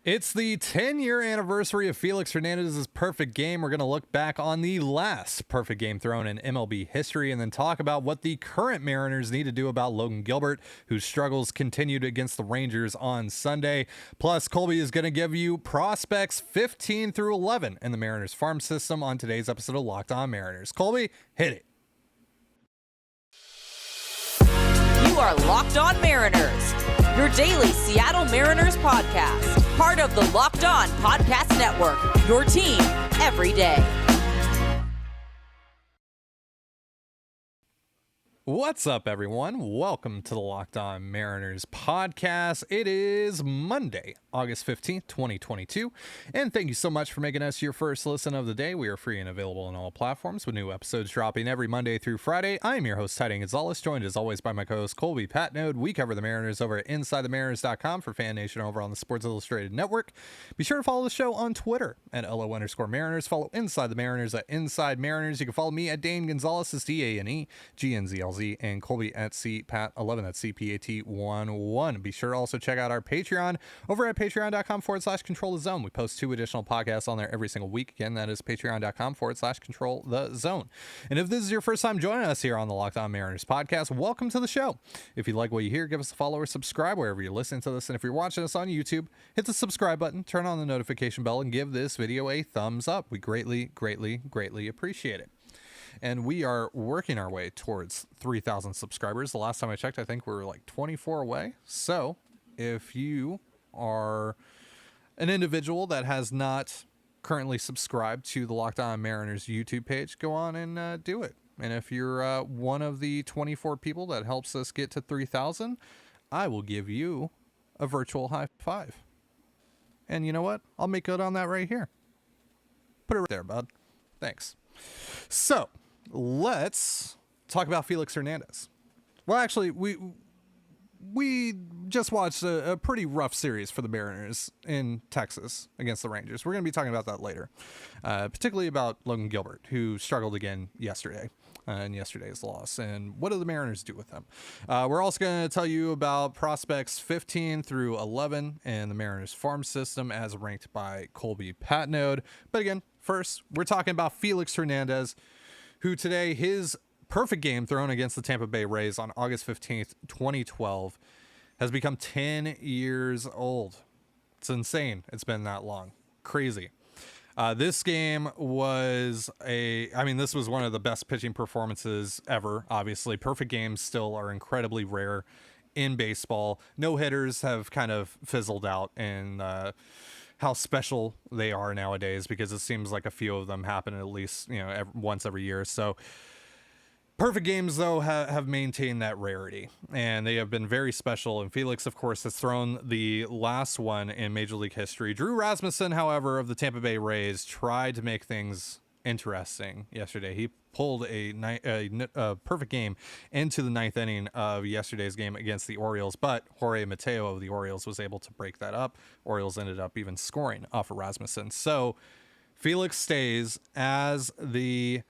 It's the 10-year anniversary of Felix Hernandez's perfect game. We're going to look back on the last perfect game thrown in MLB history and then talk about what the current Mariners need to do about Logan Gilbert, whose struggles continued against the Rangers on Sunday. Plus, Colby is going to give you prospects 15 through 11 in the Mariners farm system on today's episode of Locked On Mariners. Colby, hit it. You are Locked On Mariners, your daily Seattle Mariners podcast. Part of the Locked On Podcast Network, your team every day. What's up, everyone? Welcome to the Locked On Mariners podcast. It is Monday, August 15th, 2022, and thank you so much for making us your first listen of the day. We are free and available on all platforms with new episodes dropping every Monday through Friday. I'm your host, Ty Gonzales, joined as always by my co-host, Colby Patnode. We cover the Mariners over at InsideTheMariners.com for Fan Nation over on the Sports Illustrated Network. Be sure to follow the show on Twitter at LO_Mariners. Follow Inside the Mariners at Inside Mariners. You can follow me at Dane Gonzales, DANE, GNZLZ, and Colby at CPAT11, that's CPAT11. Be sure to also check out our Patreon over at patreon.com/control the zone. We post 2 additional podcasts on there every single week. Again, that is patreon.com/control the zone. And if this is your first time joining us here on the Locked On Mariners podcast, welcome to the show. If you like what you hear, give us a follow or subscribe wherever you're listening to this. And if you're watching us on YouTube, hit the subscribe button, turn on the notification bell, and give this video a thumbs up. We greatly appreciate it. And we are working our way towards 3,000 subscribers. The last time I checked, I think we were like 24 away. So if you are an individual that has not currently subscribed to the Locked On Mariners YouTube page, go on and do it. And if you're one of the 24 people that helps us get to 3,000, I will give you a virtual high five. And you know what? I'll make good on that right here. Put it right there, bud. Thanks. So let's talk about Felix Hernandez. Well, actually, we just watched a pretty rough series for the Mariners in Texas against the Rangers. We're going to be talking about that later, particularly about Logan Gilbert, who struggled again yesterday in yesterday's loss. And what do the Mariners do with him? We're also going to tell you about prospects 15 through 11 in the Mariners farm system as ranked by Colby Patnode. But again, first, we're talking about Felix Hernandez, who today, his perfect game thrown against the Tampa Bay Rays on August 15th, 2012, has become 10 years old. It's insane. It's been that long. Crazy. This game was this was one of the best pitching performances ever. Obviously, perfect games still are incredibly rare in baseball. No hitters have kind of fizzled out in how special they are nowadays, because it seems like a few of them happen at least, once every year. So perfect games, though, have maintained that rarity, and they have been very special. And Felix, of course, has thrown the last one in Major League history. Drew Rasmussen, however, of the Tampa Bay Rays, tried to make things interesting yesterday. He pulled a perfect game into the 9th inning of yesterday's game against the Orioles, but Jorge Mateo of the Orioles was able to break that up. Orioles ended up even scoring off of Rasmussen. So Felix stays as the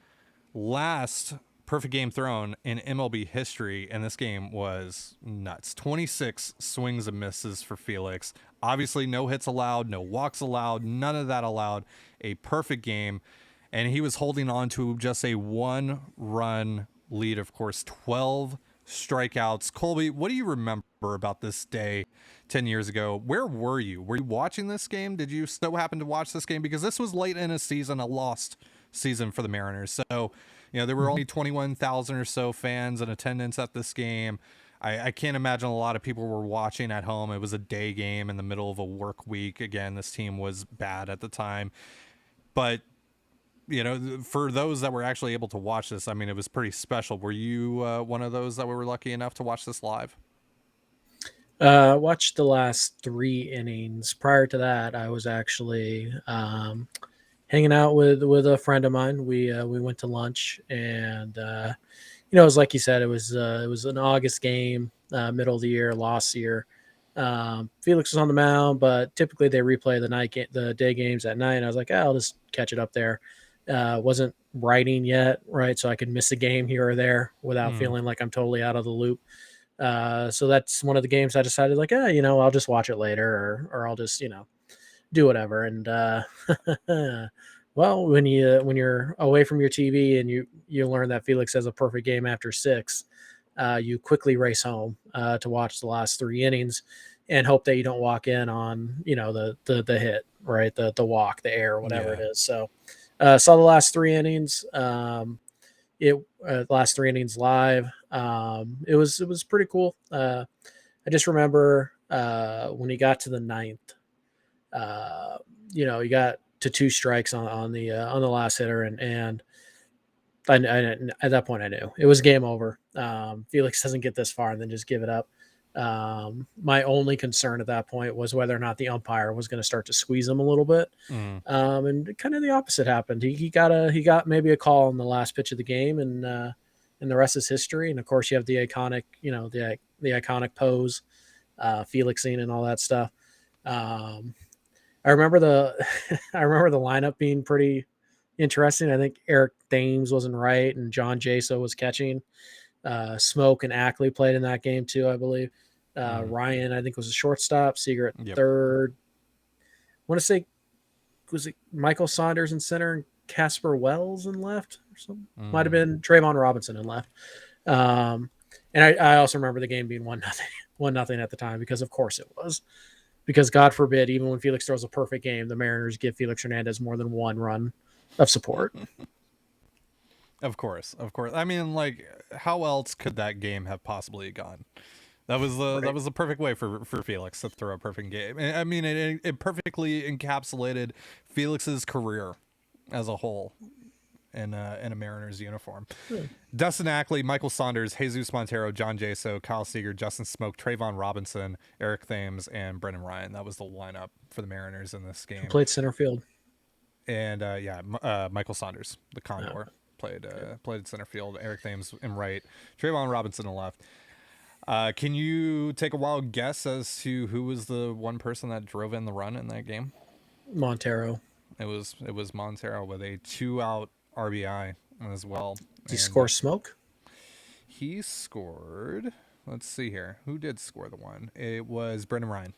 last perfect game thrown in MLB history, and this game was nuts. 26 swings and misses for Felix. Obviously, no hits allowed, no walks allowed, none of that allowed. A perfect game, and he was holding on to just a 1-run lead, of course, 12 strikeouts. Colby, what do you remember about this day 10 years ago? Where were you? Were you watching this game? Did you so happen to watch this game? Because this was late in a season, a lost season for the Mariners. So, there were only 21,000 or so fans in attendance at this game. I can't imagine a lot of people were watching at home. It was a day game in the middle of a work week. Again, this team was bad at the time. But, for those that were actually able to watch this, it was pretty special. Were you one of those that were lucky enough to watch this live? Watched the last 3 innings. Prior to that, I was actually hanging out with a friend of mine. We went to lunch, and it was like you said, it was an August game, middle of the year, lost year. Felix was on the mound, but typically they replay the day games at night. And I was like, I'll just catch it up there. Wasn't writing yet, right? So I could miss a game here or there without feeling like I'm totally out of the loop. So that's one of the games I decided, like, I'll just watch it later, or I'll just, do whatever. And well, when you're away from your TV and you learn that Felix has a perfect game after 6, you quickly race home to watch the last 3 innings and hope that you don't walk in on the hit, right, the walk, the air, whatever it is. So saw the last 3 innings. Last 3 innings live. It was pretty cool. I just remember when he got to the 9th, he got to 2 strikes on the last hitter, and I at that point I knew it was game over. Felix doesn't get this far and then just give it up. My only concern at that point was whether or not the umpire was going to start to squeeze him a little bit. And kind of the opposite happened. He got maybe a call on the last pitch of the game, and the rest is history. And of course you have the iconic, the iconic pose, Felixing and all that stuff. I remember the lineup being pretty interesting. I think Eric Thames wasn't right, and John Jaso was catching. Smoke and Ackley played in that game too, I believe. Ryan, I think, was a shortstop. Seager at third. I want to say, was it Michael Saunders in center and Casper Wells in left or something? Might have been Trayvon Robinson in left. And I also remember the game being 1-0 at the time, because of course it was. Because God forbid, even when Felix throws a perfect game, the Mariners give Felix Hernandez more than 1 run of support. Of course. I mean, like, how else could that game have possibly gone? That was the perfect way for Felix to throw a perfect game. I mean, it perfectly encapsulated Felix's career as a whole in a Mariners uniform. Dustin Ackley, Michael Saunders, Jesus Montero, John Jaso, Kyle Seager, Justin Smoke, Trayvon Robinson, Eric Thames, and Brendan Ryan. That was the lineup for the Mariners in this game. Played center field. And Michael Saunders, the Condor, played center field. Eric Thames in right, Trayvon Robinson in left. Can you take a wild guess as to who was the one person that drove in the run in that game? Montero. It was Montero with a 2-out RBI as well. Did he score Smoke? He scored. Let's see here. Who did score the one? It was Brendan Ryan.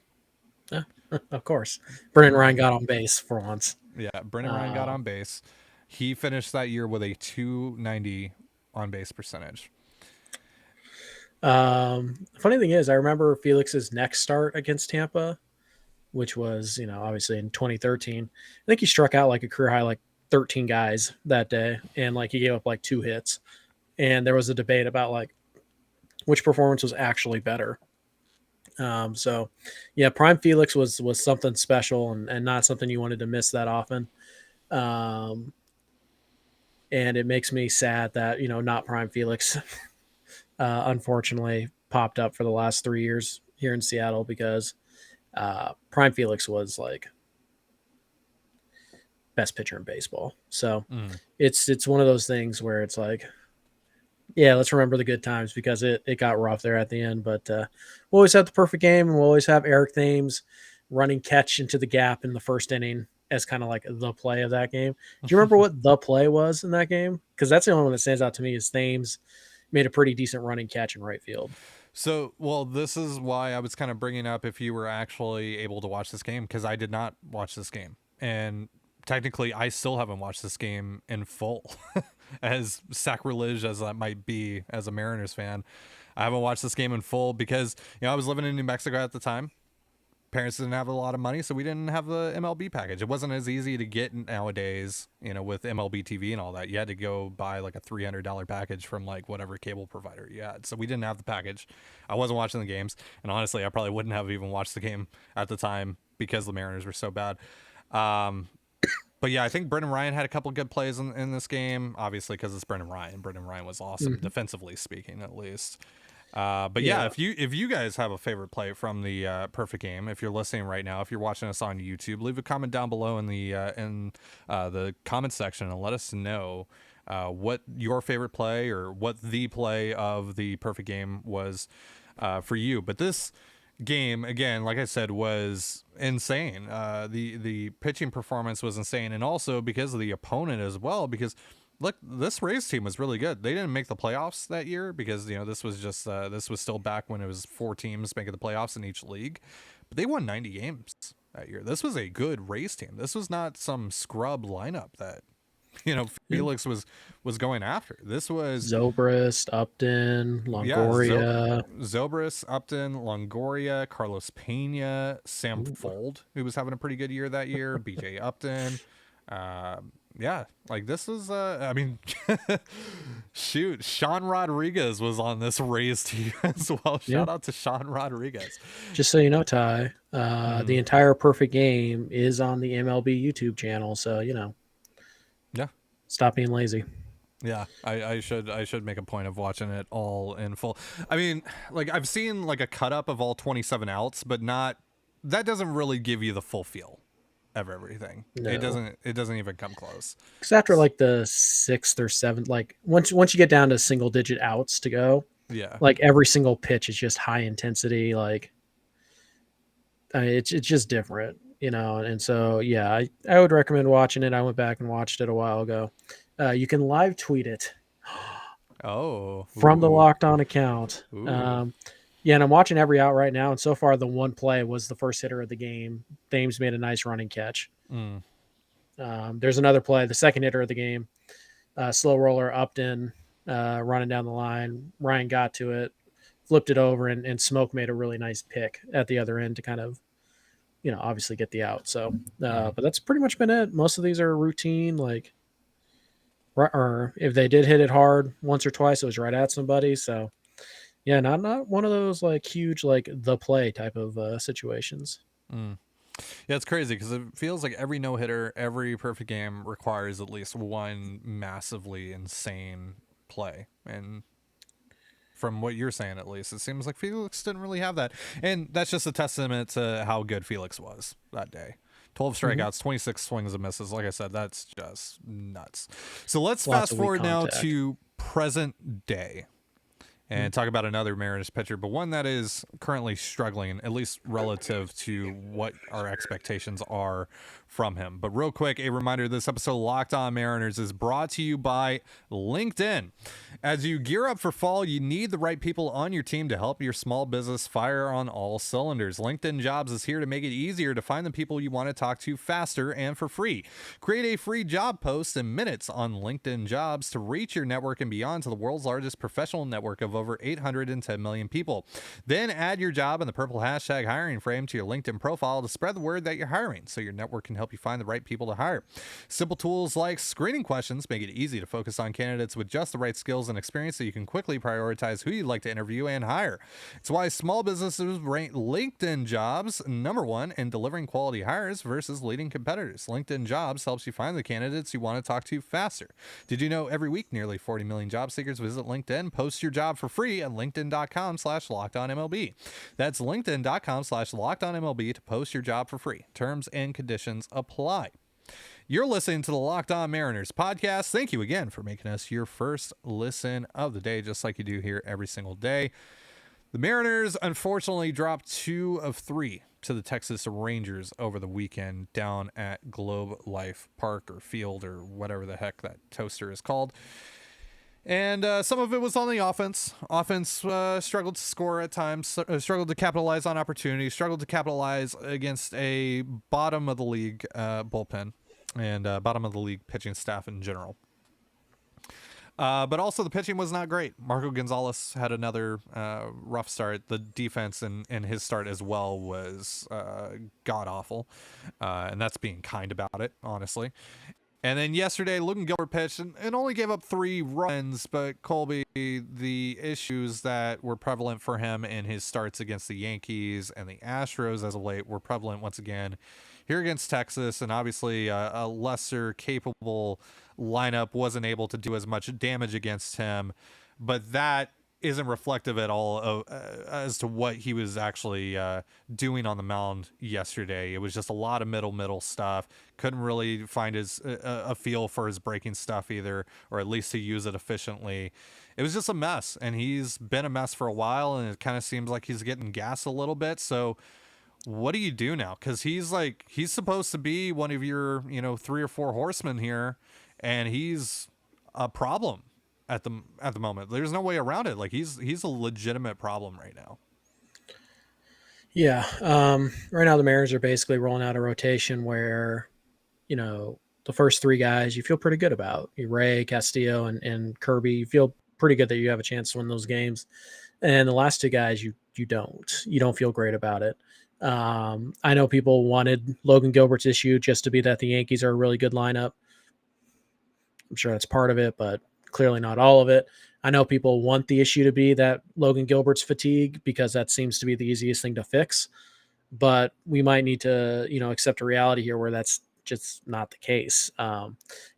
Of course. Brendan Ryan got on base for once. Yeah, Brendan Ryan got on base. He finished that year with a 290 on base percentage. Funny thing is, I remember Felix's next start against Tampa, which was, obviously in 2013. I think he struck out like a career high, like 13 guys that day. And like he gave up like 2 hits. And there was a debate about like which performance was actually better. So yeah, Prime Felix was something special and not something you wanted to miss that often. And it makes me sad that, not Prime Felix, unfortunately popped up for the last 3 years here in Seattle, because Prime Felix was like best pitcher in baseball. So it's one of those things where it's like, yeah, let's remember the good times, because it got rough there at the end. But we'll always have the perfect game, and we'll always have Eric Thames running catch into the gap in the first inning as kind of like the play of that game. Do you remember what the play was in that game? Because that's the only one that stands out to me, is Thames made a pretty decent running catch in right field. So, well, this is why I was kind of bringing up if you were actually able to watch this game, because I did not watch this game. And technically, I still haven't watched this game in full. As sacrilege as that might be as a Mariners fan, I haven't watched this game in full because, I was living in New Mexico at the time. Parents didn't have a lot of money, so we didn't have the MLB package. It wasn't as easy to get nowadays, with MLB TV and all that. You had to go buy like a $300 package from like whatever cable provider you had. So we didn't have the package. I wasn't watching the games, and honestly, I probably wouldn't have even watched the game at the time because the Mariners were so bad. But yeah, I think Brendan Ryan had a couple good plays in this game, obviously because it's Brendan Ryan. Brendan Ryan was awesome, defensively speaking, at least. But yeah, if you guys have a favorite play from the perfect game, if you're listening right now, if you're watching us on YouTube, leave a comment down below in the comment section and let us know what your favorite play or what the play of the perfect game was for you. But this game, again, like I said, was insane. The pitching performance was insane, and also because of the opponent as well, because look, this Rays team was really good. They didn't make the playoffs that year because this was just this was still back when it was 4 teams making the playoffs in each league, but they won 90 games that year. This was a good Rays team. This was not some scrub lineup that, Yeah. Felix was going after. This was Zobrist, Upton, yeah, Longoria. Zobrist, Upton, Longoria, Carlos Pena, Sam Ooh. Fold, who was having a pretty good year that year, BJ Upton. Yeah, like this is I mean, shoot, Sean Rodriguez was on this Rays team as well. Yeah. Shout out to Sean Rodriguez. Just so you know, Ty, the entire perfect game is on the MLB YouTube channel. So, Yeah. stop being lazy. Yeah, I should make a point of watching it all in full. I mean, like I've seen like a cut up of all 27 outs, but that doesn't really give you the full feel of everything. No. It doesn't even come close. Because after like the sixth or seventh, like once you get down to single digit outs to go, Yeah. like every single pitch is just high intensity. Like, I mean, it's just different, And so, yeah, I would recommend watching it. I went back and watched it a while ago. You can live tweet it Oh. from the Ooh. Locked On account. Ooh. Yeah, and I'm watching every out right now. And so far, the one play was the first hitter of the game. Thames made a nice running catch. There's another play, the second hitter of the game, slow roller Upton, running down the line. Ryan got to it, flipped it over, and Smoke made a really nice pick at the other end to kind of, obviously get the out. So, but that's pretty much been it. Most of these are routine, like, or if they did hit it hard once or twice, it was right at somebody. So, yeah, not one of those like huge like the play type of situations. Yeah, it's crazy because it feels like every no-hitter, every perfect game requires at least one massively insane play. And from what you're saying, at least, it seems like Felix didn't really have that. And that's just a testament to how good Felix was that day. 12 strikeouts, 26 swings and misses. Like I said, that's just nuts. So let's Lots fast of weak forward now contact. to present day and talk about another Mariners pitcher, but one that is currently struggling, at least relative to what our expectations are from him. But real quick, a reminder, this episode of Locked On Mariners is brought to you by LinkedIn. As you gear up for fall, you need the right people on your team to help your small business fire on all cylinders. LinkedIn Jobs is here to make it easier to find the people you want to talk to faster and for free. Create a free job post in minutes on LinkedIn Jobs to reach your network and beyond to the world's largest professional network of over 810 million people. Then add your job in the purple hashtag hiring frame to your LinkedIn profile to spread the word that you're hiring so your network can help you find the right people to hire. Simple tools like screening questions make it easy to focus on candidates with just the right skills and experience so you can quickly prioritize who you'd like to interview and hire. It's why small businesses rank LinkedIn Jobs #1 in delivering quality hires versus leading competitors. LinkedIn Jobs helps you find the candidates you want to talk to faster. Did you know every week nearly 40 million job seekers visit LinkedIn? Post your job for free at linkedin.com/lockedonmlb. That's linkedin.com/lockedonmlb to post your job for free. Terms and conditions apply. You're listening to the Locked On Mariners podcast. Thank you again for making us your first listen of the day, just like you do here every single day. The Mariners unfortunately dropped 2 of 3 to the Texas Rangers over the weekend down at Globe Life Park or Field or whatever the heck that toaster is called. And some of it was on the offense. Offense struggled to score at times, struggled to capitalize on opportunities, struggled to capitalize against a bottom of the league bullpen and bottom of the league pitching staff in general. But also the pitching was not great. Marco Gonzales had another rough start. The defense in his start as well was god-awful. And that's being kind about it, honestly. And then yesterday, Logan Gilbert pitched and only gave up 3 runs, but Colby, the issues that were prevalent for him in his starts against the Yankees and the Astros as of late were prevalent once again here against Texas, and obviously a lesser capable lineup wasn't able to do as much damage against him, but that isn't reflective at all of, as to what he was actually doing on the mound yesterday. It was just a lot of middle stuff. Couldn't really find a feel for his breaking stuff either, or at least to use it efficiently. It was just a mess, and he's been a mess for a while, and it kind of seems like he's getting gassed a little bit. So what do you do now? Because he's supposed to be one of your 3 or 4 horsemen here, and he's a problem at the moment. There's no way around it. Like he's a legitimate problem right now. Yeah. Right now the Mariners are basically rolling out a rotation where, the first three guys you feel pretty good about. Ray, Castillo, and Kirby. You feel pretty good that you have a chance to win those games. And the last two guys you don't. You don't feel great about it. I know people wanted Logan Gilbert's issue just to be that the Yankees are a really good lineup. I'm sure that's part of it, but clearly not all of it. I know people want the issue to be that Logan Gilbert's fatigue because that seems to be the easiest thing to fix. But we might need to, accept a reality here where that's just not the case.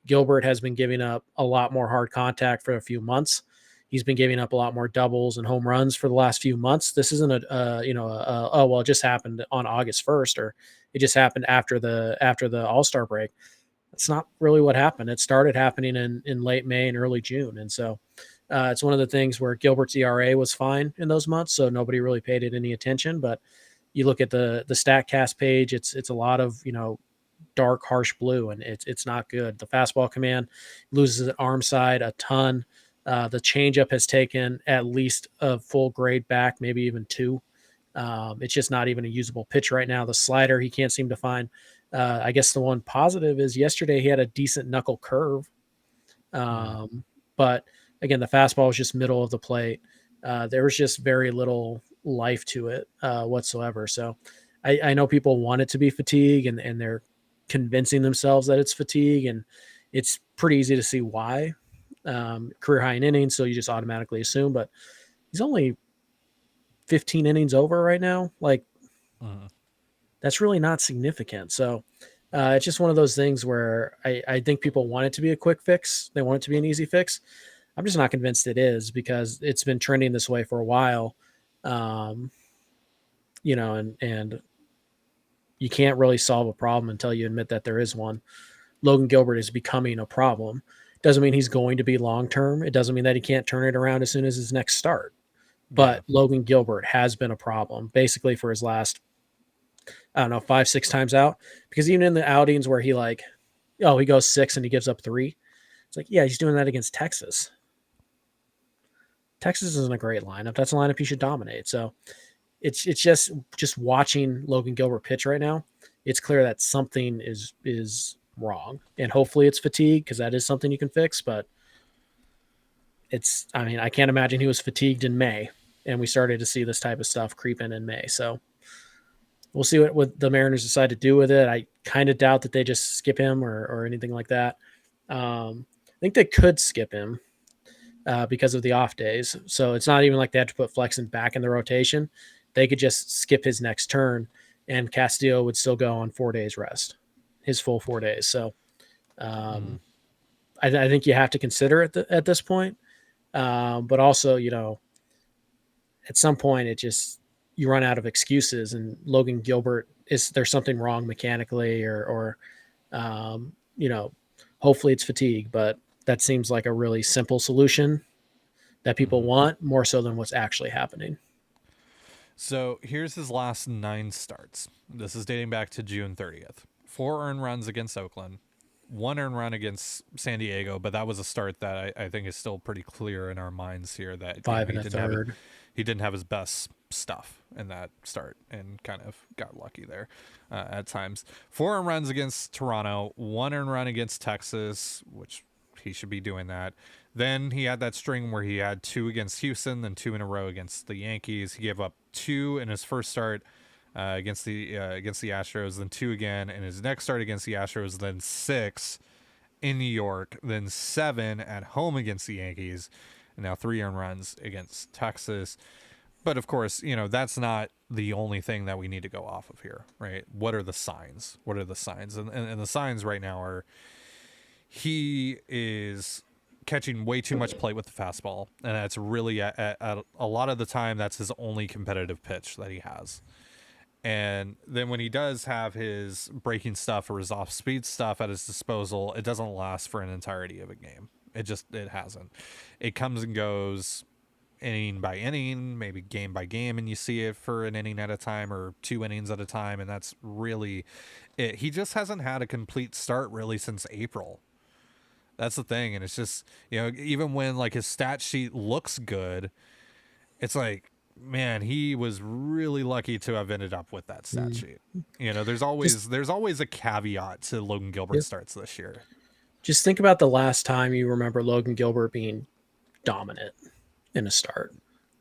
Gilbert has been giving up a lot more hard contact for a few months. He's been giving up a lot more doubles and home runs for the last few months. This isn't oh well, it just happened on August 1st, or it just happened after the All-Star break. That's not really what happened. It started happening in late May and early June, and so it's one of the things where Gilbert's ERA was fine in those months, so nobody really paid it any attention. But you look at the Statcast page, it's a lot of dark, harsh blue, and it's not good. The fastball command loses an arm side a ton. The changeup has taken at least a full grade back, maybe even two. It's just not even a usable pitch right now. The slider he can't seem to find. I guess the one positive is yesterday he had a decent knuckle curve, but again the fastball was just middle of the plate. There was just very little life to it whatsoever. So I know people want it to be fatigue, and they're convincing themselves that it's fatigue, and it's pretty easy to see why. Career high in innings, so you just automatically assume, but he's only 15 innings over right now. Like, that's really not significant. So it's just one of those things where I think people want it to be a quick fix. They want it to be an easy fix. I'm just not convinced it is, because it's been trending this way for a while. And you can't really solve a problem until you admit that there is one. Logan Gilbert is becoming a problem. Doesn't mean he's going to be long-term. It doesn't mean that he can't turn it around as soon as his next start. But Logan Gilbert has been a problem basically for his last, I don't know, 5-6 times out, because even in the outings where he he goes 6 and he gives up 3. It's like, yeah, he's doing that against Texas. Texas isn't a great lineup. That's a lineup you should dominate. So it's just watching Logan Gilbert pitch right now. It's clear that something is wrong, and hopefully it's fatigue, because that is something you can fix. But I can't imagine he was fatigued in May, and we started to see this type of stuff creep in May. So we'll see what the Mariners decide to do with it. I kind of doubt that they just skip him or anything like that. I think they could skip him because of the off days. So it's not even like they have to put Flexen back in the rotation. They could just skip his next turn, and Castillo would still go on 4 days rest, his full 4 days. So I think you have to consider it at this point. But also, at some point you run out of excuses, and Logan Gilbert there's something wrong mechanically or hopefully it's fatigue, but that seems like a really simple solution that people want more so than what's actually happening. So here's his last 9 starts. This is dating back to June 30th. 4 earned runs against Oakland, 1 earned run against San Diego, but that was a start that I think is still pretty clear in our minds here that 5 and a third. He didn't have his best stuff in that start and kind of got lucky there at times. 4 earned runs against Toronto, 1 earned run against Texas, which he should be doing that. Then he had that string where he had 2 against Houston, then 2 in a row against the Yankees. He gave up 2 in his first start against the Astros, then 2 again in his next start against the Astros, then 6 in New York, then 7 at home against the Yankees, and now 3 earned runs against Texas. But of course, that's not the only thing that we need to go off of here, right? What are the signs? And the signs right now are he is catching way too much plate with the fastball, and that's really at a lot of the time that's his only competitive pitch that he has. And then when he does have his breaking stuff or his off-speed stuff at his disposal, it doesn't last for an entirety of a game. It hasn't. It comes and goes inning by inning, maybe game by game, and you see it for an inning at a time or 2 innings at a time, and that's really it. He just hasn't had a complete start really since April. That's the thing, and it's just, even when like his stat sheet looks good, it's like, man, he was really lucky to have ended up with that stat sheet. You know, there's always a caveat to Logan Gilbert starts this year. Just think about the last time you remember Logan Gilbert being dominant in a start.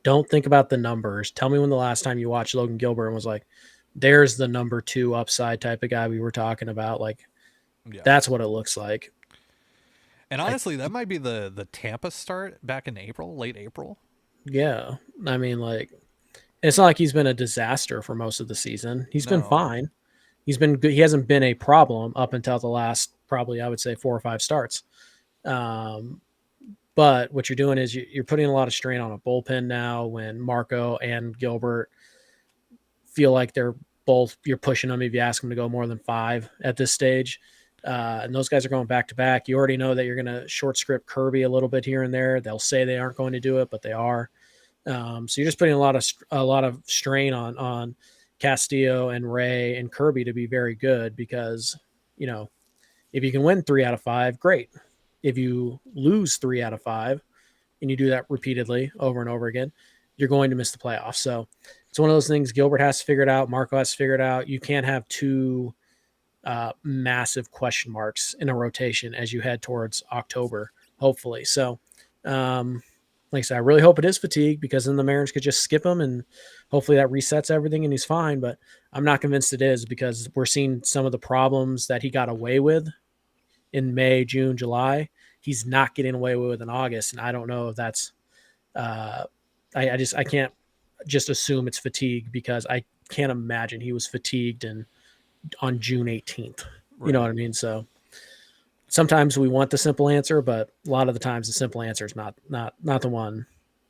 Don't think about the numbers. Tell me when the last time you watched Logan Gilbert and was like, there's the number 2 upside type of guy we were talking about. Like, that's what it looks like. And honestly, that might be the Tampa start back in April, late April. Yeah. I mean, like, it's not like he's been a disaster for most of the season. He's been fine. He's been good. He hasn't been a problem up until the last, probably, I would say 4 or 5 starts. But what you're doing is you're putting a lot of strain on a bullpen now when Marco and Gilbert feel like you're pushing them if you ask them to go more than 5 at this stage. And those guys are going back to back. You already know that you're going to short script Kirby a little bit here and there. They'll say they aren't going to do it, but they are. So you're just putting a lot of strain on Castillo and Ray and Kirby to be very good because, you know, if you can win 3 out of 5, great. If you lose 3 out of 5 and you do that repeatedly over and over again, you're going to miss the playoffs. So it's one of those things Gilbert has to figure it out. Marco has to figure it out. You can't have 2 massive question marks in a rotation as you head towards October, hopefully. So, like I said, I really hope it is fatigue because then the Mariners could just skip him and hopefully that resets everything and he's fine. But I'm not convinced it is because we're seeing some of the problems that he got away with in May, June, July. He's not getting away with in August. And I don't know if that's, I can't just assume it's fatigue because I can't imagine he was fatigued on June 18th. You know what I mean? So sometimes we want the simple answer, but a lot of the times the simple answer is not the one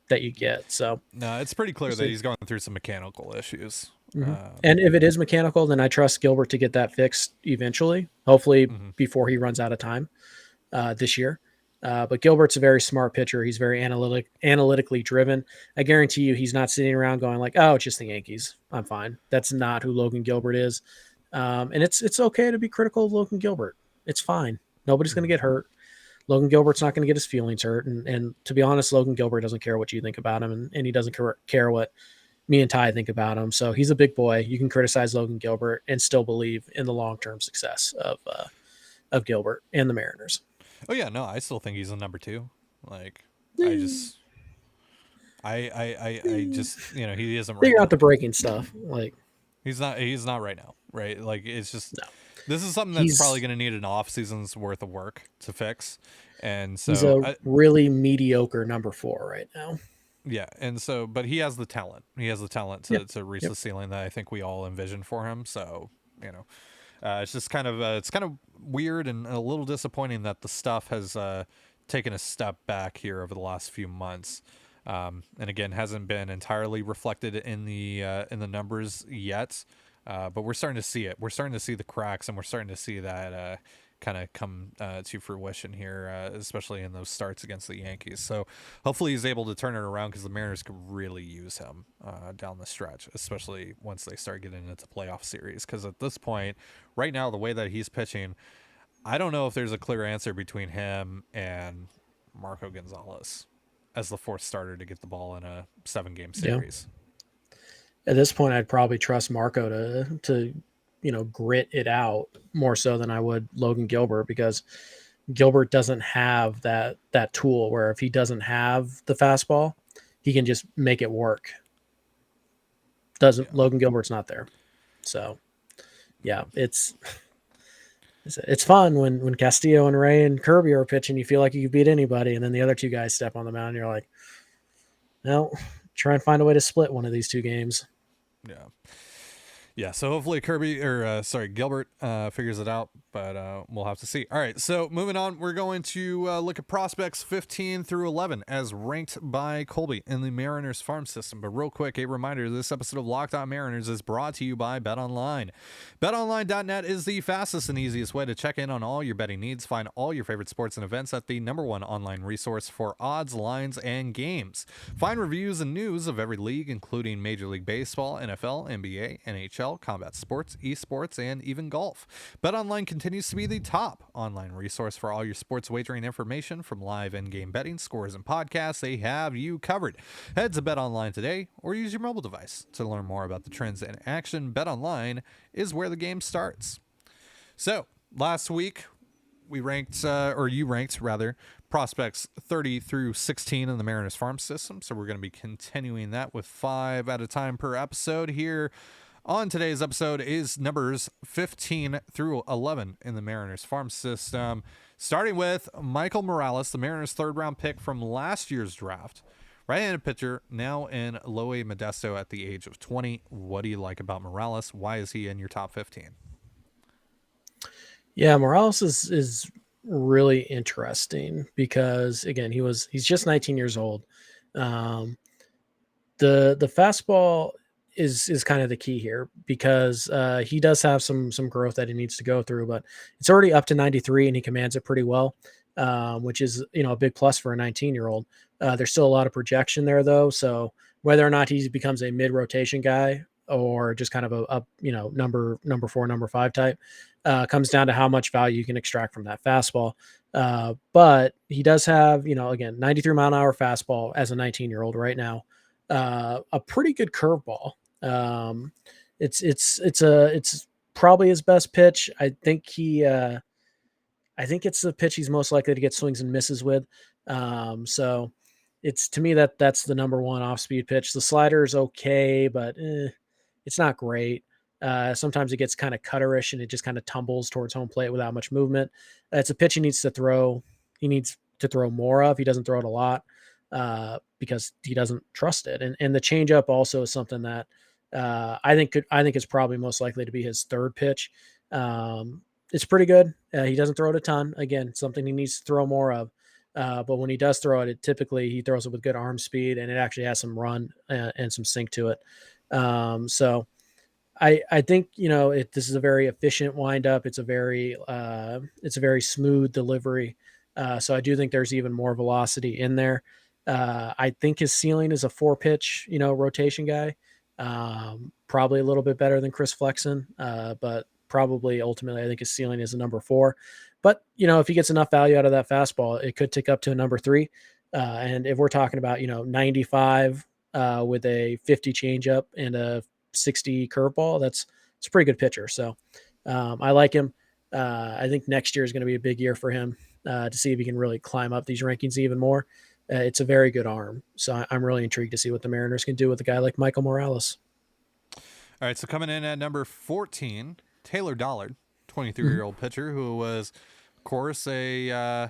that you get. So no, it's pretty clear that he's going through some mechanical issues. And if it is mechanical, then I trust Gilbert to get that fixed eventually, hopefully before he runs out of time this year. But Gilbert's a very smart pitcher. He's very analytically driven. I guarantee you he's not sitting around going like, oh, it's just the Yankees. I'm fine. That's not who Logan Gilbert is. And it's okay to be critical of Logan Gilbert. It's fine. Nobody's going to get hurt. Logan Gilbert's not going to get his feelings hurt. And to be honest, Logan Gilbert doesn't care what you think about him. And he doesn't care what me and Ty think about him. So he's a big boy. You can criticize Logan Gilbert and still believe in the long-term success of Gilbert and the Mariners. Oh yeah, no, I still think he's a number 2. Like, I just, you know, he isn't right figure now. out the breaking stuff. Like he's not right now, right? Like it's just this is something that's probably going to need an off season's worth of work to fix. And so he's a really mediocre number 4 right now. Yeah, and so, but he has the talent. He has the talent to reach the ceiling that I think we all envision for him. So, you know, it's just kind of weird and a little disappointing that the stuff has taken a step back here over the last few months, and again hasn't been entirely reflected in the numbers yet. But we're starting to see it. We're starting to see the cracks, and we're starting to see that kind of come to fruition here, especially in those starts against the Yankees. So hopefully he's able to turn it around because the Mariners could really use him down the stretch, especially once they start getting into playoff series. Because at this point, right now, the way that he's pitching, I don't know if there's a clear answer between him and Marco Gonzales as the 4th starter to get the ball in a 7-game series. At this point, I'd probably trust Marco to grit it out more so than I would Logan Gilbert because Gilbert doesn't have that tool where if he doesn't have the fastball, he can just make it work. Logan Gilbert's not there. So yeah, it's fun when Castillo and Ray and Kirby are pitching, you feel like you could beat anybody. And then the other 2 guys step on the mound and you're like, well, try and find a way to split one of these 2 games. Yeah, so hopefully Gilbert figures it out, but we'll have to see. All right, so moving on, we're going to look at prospects 15 through 11 as ranked by Colby in the Mariners farm system. But real quick, a reminder, this episode of Locked On Mariners is brought to you by BetOnline. BetOnline.net is the fastest and easiest way to check in on all your betting needs. Find all your favorite sports and events at the #1 online resource for odds, lines, and games. Find reviews and news of every league, including Major League Baseball, NFL, NBA, NHL, combat sports, esports, and even golf. BetOnline continues continues to be the top online resource for all your sports wagering information, from live in-game betting, scores, and podcasts. They have you covered. Head to BetOnline today or use your mobile device to learn more about the trends in action. BetOnline is where the game starts. So last week we ranked, or you ranked rather, prospects 30 through 16 in the Mariners farm system. So we're going to be continuing that with 5 at a time per episode. Here on today's episode is numbers 15 through 11 in the Mariners farm system, starting with Michael Morales, the Mariners 3rd round pick from last year's draft. Right-handed pitcher, now in Low A Modesto at the age of 20. What do you like about Morales? Why is he in your top 15? Yeah, Morales is really interesting because, again, he's just 19 years old. The fastball is kind of the key here because he does have some growth that he needs to go through, but it's already up to 93 and he commands it pretty well, which is, a big plus for a 19-year-old. There's still a lot of projection there though, so whether or not he becomes a mid-rotation guy or just kind of a number 4, number 5 type, comes down to how much value you can extract from that fastball. But he does have, again, 93 mile an hour fastball as a 19-year-old right now. A pretty good curveball. It's probably his best pitch. I think it's the pitch he's most likely to get swings and misses with. So it's, to me, that's the number 1 off speed pitch. The slider is okay, but it's not great. Sometimes it gets kind of cutterish and it just kind of tumbles towards home plate without much movement. It's a pitch he needs to throw. He needs to throw more of. He doesn't throw it a lot because he doesn't trust it. And the changeup also is something that I think is probably most likely to be his 3rd pitch. It's pretty good. He doesn't throw it a ton. Again, something he needs to throw more of. But when he does throw it, typically he throws it with good arm speed and it actually has some run and some sink to it. So I think, this is a very efficient windup. It's a very smooth delivery. So I do think there's even more velocity in there. I think his ceiling is a 4-pitch, rotation guy. Probably a little bit better than Chris Flexen, but probably ultimately I think his ceiling is a number 4. But, if he gets enough value out of that fastball, it could tick up to a number 3. And if we're talking about, 95 with a 50 changeup and a 60 curveball, it's a pretty good pitcher. So I like him. I think next year is going to be a big year for him to see if he can really climb up these rankings even more. It's a very good arm. So I'm really intrigued to see what the Mariners can do with a guy like Michael Morales. All right, so coming in at number 14, Taylor Dollard, 23-year-old pitcher who was, of course, a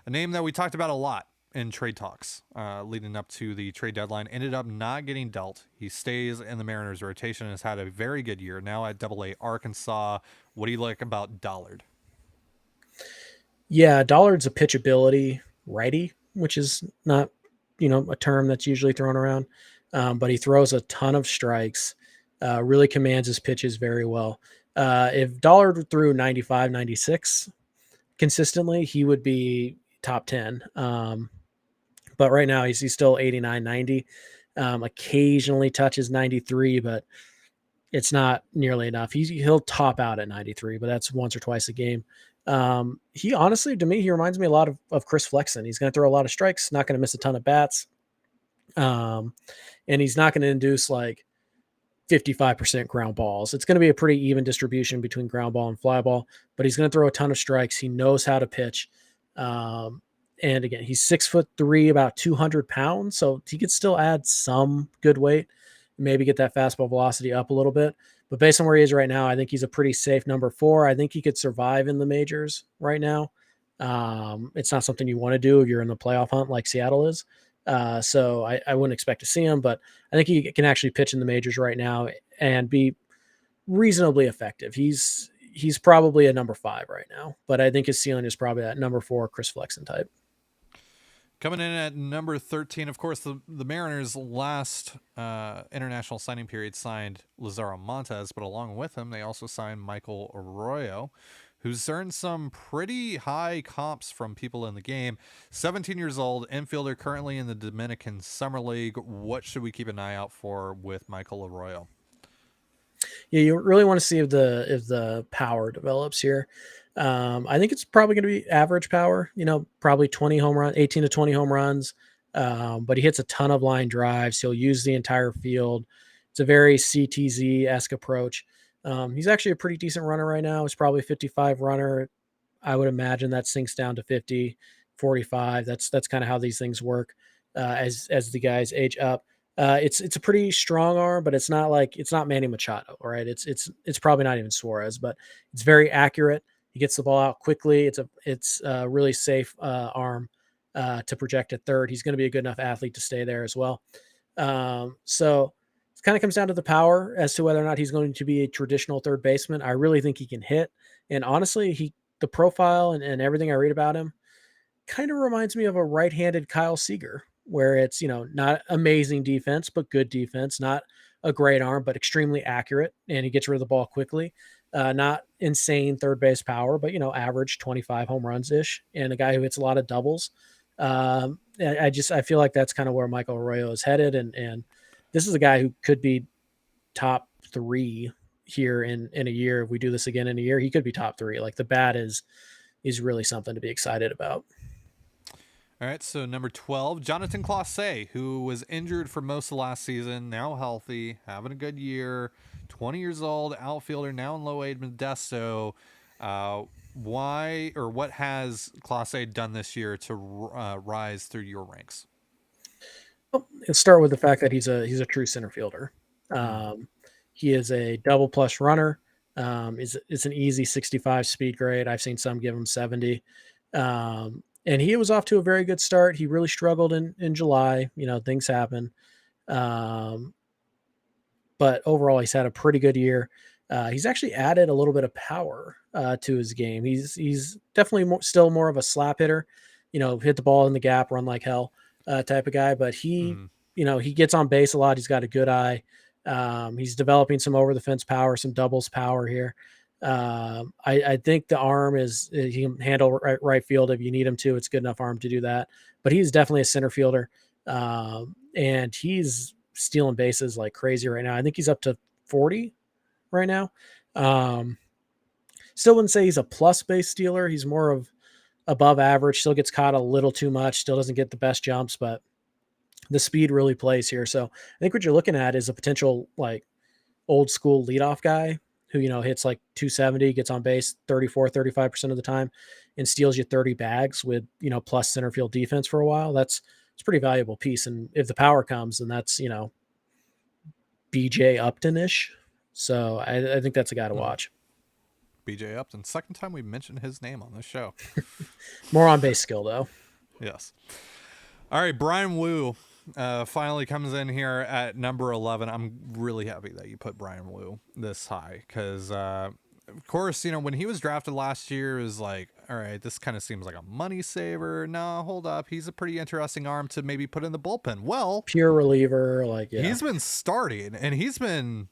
name that we talked about a lot in trade talks leading up to the trade deadline. Ended up not getting dealt. He stays in the Mariners rotation and has had a very good year now at Double-A Arkansas. What do you like about Dollard? Yeah, Dollard's a pitchability righty, which is not, a term that's usually thrown around. But he throws a ton of strikes, really commands his pitches very well. If Dollard threw 95, 96 consistently, he would be top 10. But right now he's still 89, 90. Occasionally touches 93, but it's not nearly enough. He'll top out at 93, but that's once or twice a game. He honestly, to me, he reminds me a lot of Chris Flexen. He's going to throw a lot of strikes, not going to miss a ton of bats. And he's not going to induce like 55% ground balls. It's going to be a pretty even distribution between ground ball and fly ball, but he's going to throw a ton of strikes. He knows how to pitch. And again, he's 6'3", about 200 pounds. So he could still add some good weight, maybe get that fastball velocity up a little bit. But based on where he is right now, I think he's a pretty safe number 4. I think he could survive in the majors right now. It's not something you want to do if you're in the playoff hunt like Seattle is. So I wouldn't expect to see him, but I think he can actually pitch in the majors right now and be reasonably effective. He's probably a number 5 right now, but I think his ceiling is probably that number 4 Chris Flexen type. Coming in at number 13, of course, the Mariners' last international signing period signed Lazaro Montes, but along with him, they also signed Michael Arroyo, who's earned some pretty high comps from people in the game. 17 years old, infielder, currently in the Dominican Summer League. What should we keep an eye out for with Michael Arroyo? Yeah, you really want to see if the power develops here. I think it's probably going to be average power. Probably 20 home run, 18 to 20 home runs. But he hits a ton of line drives. He'll use the entire field. It's a very CTZ esque approach. He's actually a pretty decent runner right now. He's probably a 55 runner. I would imagine that sinks down to 50, 45. That's kind of how these things work as the guys age up. It's a pretty strong arm, but it's not Manny Machado, right? It's probably not even Suarez, but it's very accurate. He gets the ball out quickly. It's a really safe arm to project at third. He's going to be a good enough athlete to stay there as well. So it kind of comes down to the power as to whether or not he's going to be a traditional third baseman. I really think he can hit, and honestly, the profile and everything I read about him kind of reminds me of a right-handed Kyle Seager, where it's, not amazing defense, but good defense, not a great arm, but extremely accurate. And he gets rid of the ball quickly. Not insane third base power, but, average 25 home runs ish. And a guy who hits a lot of doubles. I feel like that's kind of where Michael Arroyo is headed. And this is a guy who could be top 3 here in a year. If we do this again in a year, he could be top 3. Like, the bat is really something to be excited about. All right, so number 12, Jonathan Clase, who was injured for most of last season, now healthy, having a good year, 20 years old, outfielder, now in low A Modesto. Why or what has Clase done this year to rise through your ranks? Well, let's start with the fact that he's a true center fielder. He is a double plus runner. It's an easy 65 speed grade. I've seen some give him 70. And he was off to a very good start. He really struggled in July. Things happen. But overall, he's had a pretty good year. He's actually added a little bit of power to his game. He's definitely still more of a slap hitter, hit the ball in the gap, run like hell type of guy. But he gets on base a lot. He's got a good eye. He's developing some over the fence power, some doubles power here. I think the arm he can handle right field if you need him to. It's good enough arm to do that. But he's definitely a center fielder, and he's stealing bases like crazy right now. I think he's up to 40 right now. Still wouldn't say he's a plus base stealer. He's more of above average. Still gets caught a little too much. Still doesn't get the best jumps, but the speed really plays here. So I think what you're looking at is a potential like old school leadoff guy who, hits like 270, gets on base 35% of the time and steals you 30 bags with, plus center field defense for a while. It's a pretty valuable piece. And if the power comes, then that's, BJ Upton-ish. So I think that's a guy to watch. BJ Upton, second time we mentioned his name on this show. More on base skill though. Yes. All right, Brian Wu finally comes in here at number 11. I'm really happy that you put Brian Wu this high because, of course, when he was drafted last year, it was like, all right, this kind of seems like a money saver. No, hold up. He's a pretty interesting arm to maybe put in the bullpen. Well, pure reliever. He's been starting and he's been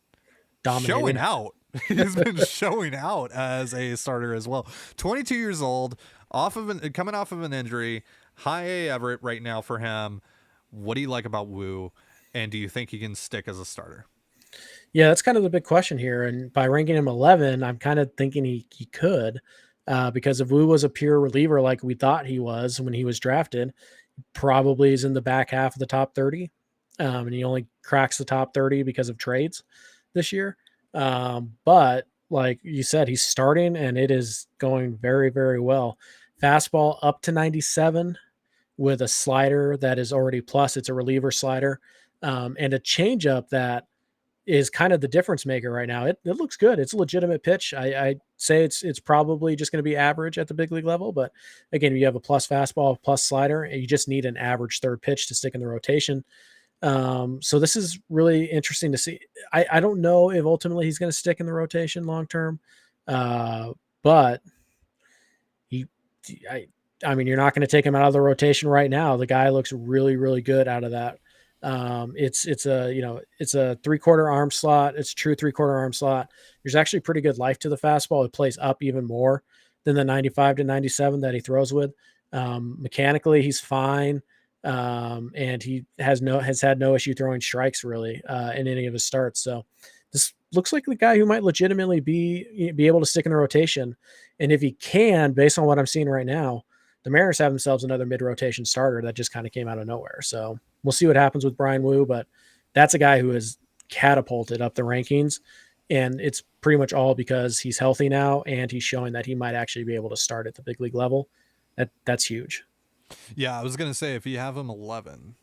dominating. Showing out. He's been showing out as a starter as well. 22 years old, coming off of an injury, high A Everett right now for him. What do you like about Wu, and do you think he can stick as a starter? Yeah, that's kind of the big question here. And by ranking him 11, I'm kind of thinking he could, because if Wu was a pure reliever like we thought he was when he was drafted, probably is in the back half of the top 30. And he only cracks the top 30 because of trades this year. But like you said, he's starting and it is going very, very well. Fastball up to 97 with a slider that is already plus. It's a reliever slider, and a changeup that is kind of the difference maker right now. It looks good. It's a legitimate pitch. I say it's probably just going to be average at the big league level, but again, you have a plus fastball, plus slider, and you just need an average third pitch to stick in the rotation. So this is really interesting to see. I don't know if ultimately he's going to stick in the rotation long term, but I mean, you're not going to take him out of the rotation right now. The guy looks really, really good out of that. It's a 3/4 arm slot. It's a true 3/4 arm slot. There's actually pretty good life to the fastball. It plays up even more than the 95 to 97 that he throws with. Mechanically, he's fine. And he has had no issue throwing strikes really in any of his starts. So this looks like the guy who might legitimately be able to stick in the rotation. And if he can, based on what I'm seeing right now, the Mariners have themselves another mid-rotation starter that just kind of came out of nowhere. So we'll see what happens with Bryan Woo, but that's a guy who has catapulted up the rankings, and it's pretty much all because he's healthy now and he's showing that he might actually be able to start at the big league level. That's huge. Yeah, I was going to say, if you have him 11,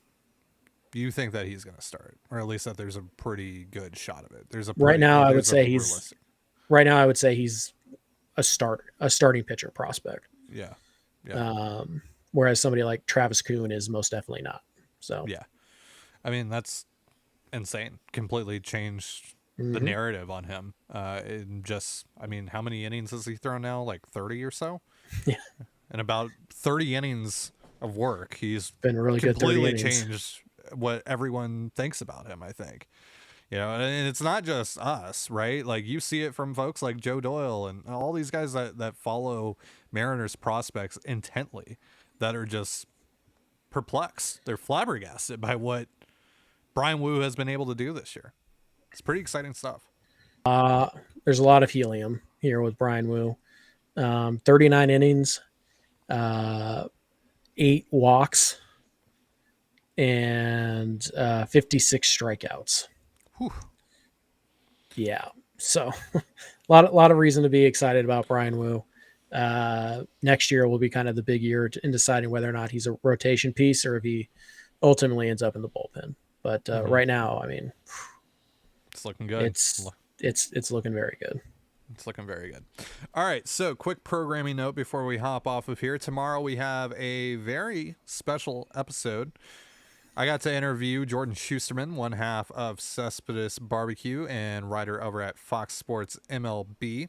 you think that he's going to start, or at least that there's a pretty good shot of it. Right now I would say he's a starting pitcher prospect. Yeah. Whereas somebody like Travis Kuhn is most definitely not. So yeah, I mean, that's insane. Completely changed the narrative on him. In just, I mean, how many innings has he thrown now? Like 30 or so? Yeah. And about 30 innings of work, he's been really good. Completely changed what everyone thinks about him, I think. You know, and it's not just us, right? Like, you see it from folks like Joe Doyle and all these guys that follow Mariners prospects intently, that are just perplexed. They're flabbergasted by what Bryan Woo has been able to do this year. It's pretty exciting stuff. There's a lot of helium here with Bryan Woo. 39 innings, 8 walks, and 56 strikeouts. Whew. Yeah, so a lot of reason to be excited about Bryan Woo. Next year will be kind of the big year in deciding whether or not he's a rotation piece or if he ultimately ends up in the bullpen. But right now, I mean, it's looking good. It's looking very good. It's looking very good. All right, so quick programming note before we hop off of here. Tomorrow we have a very special episode. I got to interview Jordan Schusterman, one half of Cespedes Barbecue and writer over at Fox Sports MLB.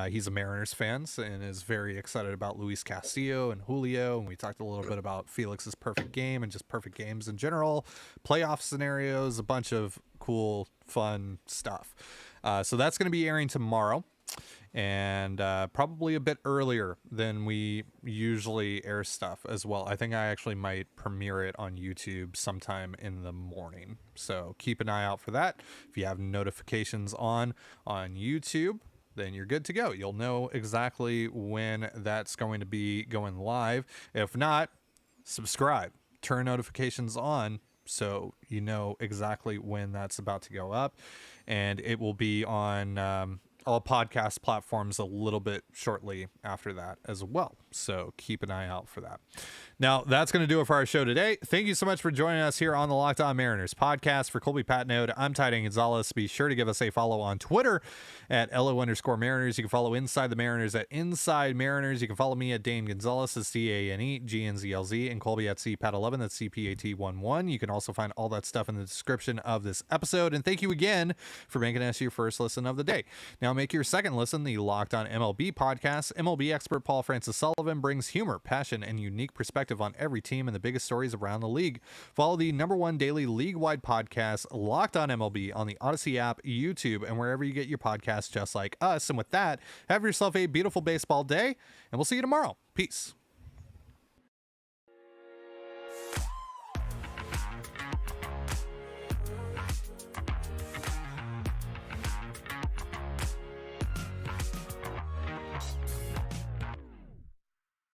He's a Mariners fan and is very excited about Luis Castillo and Julio. And we talked a little bit about Felix's perfect game and just perfect games in general, playoff scenarios, a bunch of cool, fun stuff. So that's going to be airing tomorrow, and probably a bit earlier than we usually air stuff as well. I think I actually might premiere it on YouTube sometime in the morning, so keep an eye out for that. If you have notifications on YouTube, then you're good to go. You'll know exactly when that's going to be going live. If not, subscribe, turn notifications on, so you know exactly when that's about to go up. And it will be on all podcast platforms a little bit shortly after that as well. So keep an eye out for that. Now, that's going to do it for our show today. Thank you so much for joining us here on the Locked On Mariners podcast. For Colby Patnode, I'm Ty Gonzales. Be sure to give us a follow on Twitter at LO_Mariners. You can follow Inside the Mariners at Inside Mariners. You can follow me at Dane Gonzales, that's DaneGNZLZ, and Colby at CPAT11, that's CPAT11. You can also find all that stuff in the description of this episode. And thank you again for making us your first listen of the day. Now make your second listen the Locked On MLB podcast. MLB expert Paul Francis Sullivan brings humor, passion, and unique perspective on every team and the biggest stories around the league. Follow the #1 daily league-wide podcast, Locked On MLB, on the Odyssey app, YouTube, and wherever you get your podcasts just like us. And with that, have yourself a beautiful baseball day, and we'll see you tomorrow. Peace.